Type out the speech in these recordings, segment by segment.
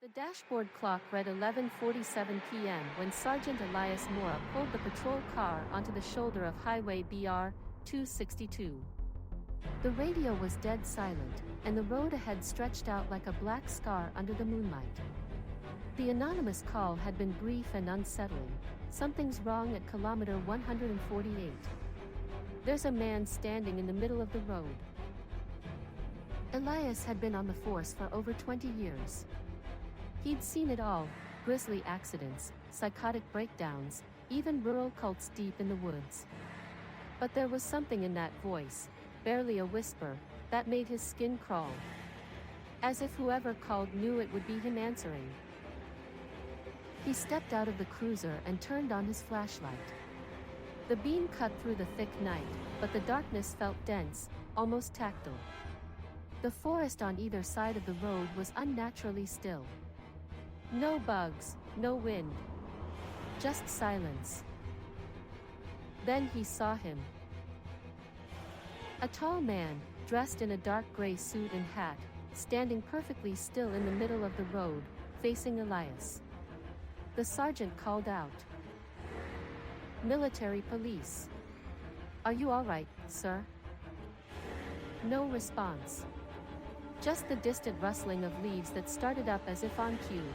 The dashboard clock read 11:47 p.m. when Sergeant Elias Moura pulled the patrol car onto the shoulder of Highway BR 262. The radio was dead silent, and the road ahead stretched out like a black scar under the moonlight. The anonymous call had been brief and unsettling. "Something's wrong at kilometer 148. There's a man standing in the middle of the road." Elias had been on the force for over 20 years. He'd seen it all: grisly accidents, psychotic breakdowns, even rural cults deep in the woods. But there was something in that voice, barely a whisper, that made his skin crawl. As if whoever called knew it would be him answering. He stepped out of the cruiser and turned on his flashlight. The beam cut through the thick night, but the darkness felt dense, almost tactile. The forest on either side of the road was unnaturally still. No bugs, no wind. Just silence. Then he saw him. A tall man, dressed in a dark gray suit and hat, standing perfectly still in the middle of the road, facing Elias. The sergeant called out, "Military police. Are you all right, sir?" No response. Just the distant rustling of leaves that started up as if on cue.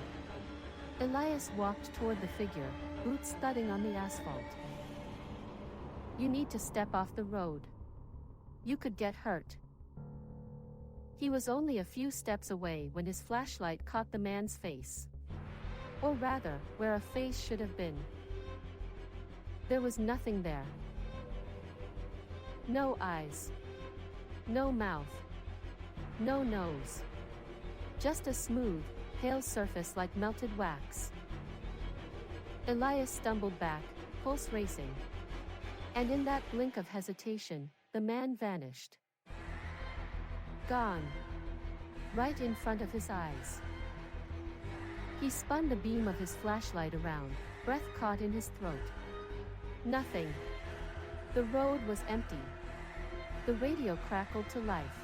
Elias walked toward the figure, boots thudding on the asphalt. "You need to step off the road. You could get hurt." He was only a few steps away when his flashlight caught the man's face. Or rather, where a face should have been. There was nothing there. No eyes. No mouth. No nose. Just a smooth, pale surface like melted wax. Elias stumbled back, pulse racing. And in that blink of hesitation, the man vanished. Gone. Right in front of his eyes. He spun the beam of his flashlight around, breath caught in his throat. Nothing. The road was empty. The radio crackled to life.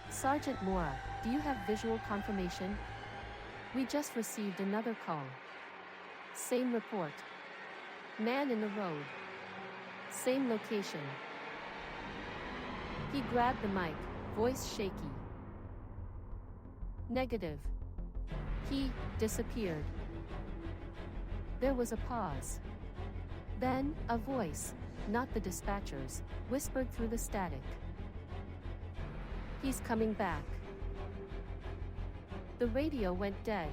"Sergeant Moura, do you have visual confirmation? We just received another call." "Same report. Man in the road. Same location." He grabbed the mic, voice shaky. "Negative. He disappeared." There was a pause. Then, a voice, not the dispatcher's, whispered through the static. "He's coming back." The radio went dead.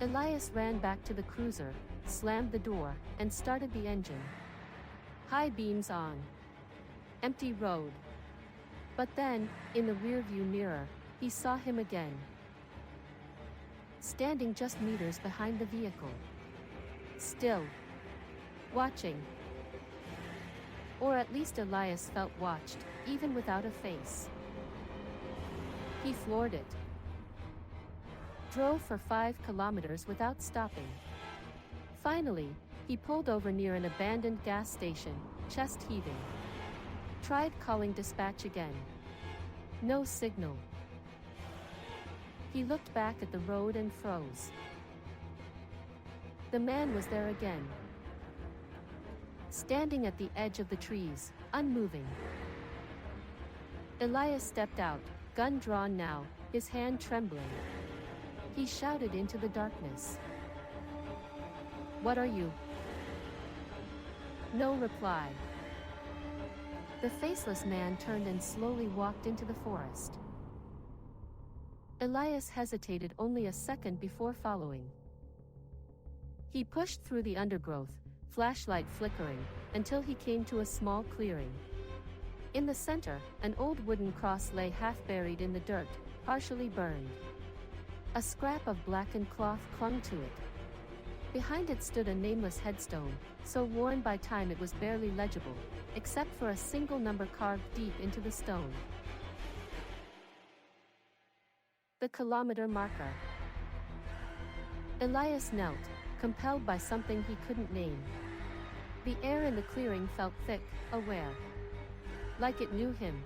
Elias ran back to the cruiser, slammed the door, and started the engine. High beams on. Empty road. But then, in the rearview mirror, he saw him again. Standing just meters behind the vehicle. Still. Watching. Or at least Elias felt watched, even without a face. He floored it. Drove for 5 kilometers without stopping. Finally, he pulled over near an abandoned gas station, chest heaving. Tried calling dispatch again. No signal. He looked back at the road and froze. The man was there again. Standing at the edge of the trees, unmoving. Elias stepped out, gun drawn now, his hand trembling. He shouted into the darkness. "What are you?" No reply. The faceless man turned and slowly walked into the forest. Elias hesitated only a second before following. He pushed through the undergrowth, flashlight flickering, until he came to a small clearing. In the center, an old wooden cross lay half buried in the dirt, partially burned. A scrap of blackened cloth clung to it. Behind it stood a nameless headstone, so worn by time it was barely legible, except for a single number carved deep into the stone. The kilometer marker. Elias knelt, compelled by something he couldn't name. The air in the clearing felt thick, aware. Like it knew him.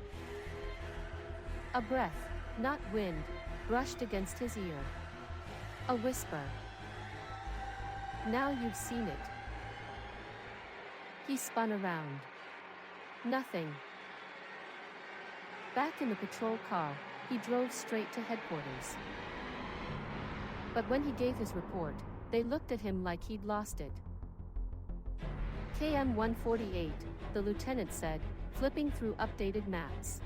A breath, not wind, brushed against his ear. A whisper. Now you've seen it. He spun around. Nothing. Back in the patrol car, he drove straight to headquarters. But when he gave his report, they looked at him like he'd lost it. KM 148, the lieutenant said, flipping through updated maps.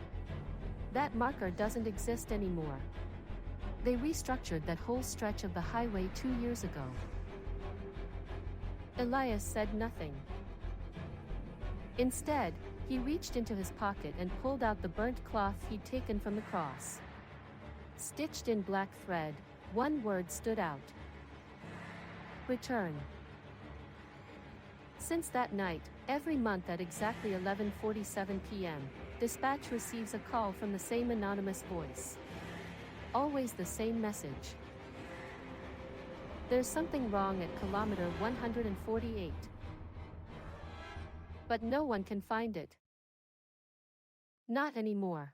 That marker doesn't exist anymore. They restructured that whole stretch of the highway 2 years ago. Elias said nothing. Instead, he reached into his pocket and pulled out the burnt cloth he'd taken from the cross. Stitched in black thread, one word stood out. Return. Since that night, every month at exactly 11:47 p.m., dispatch receives a call from the same anonymous voice. Always the same message. There's something wrong at kilometer 148. But no one can find it. Not anymore.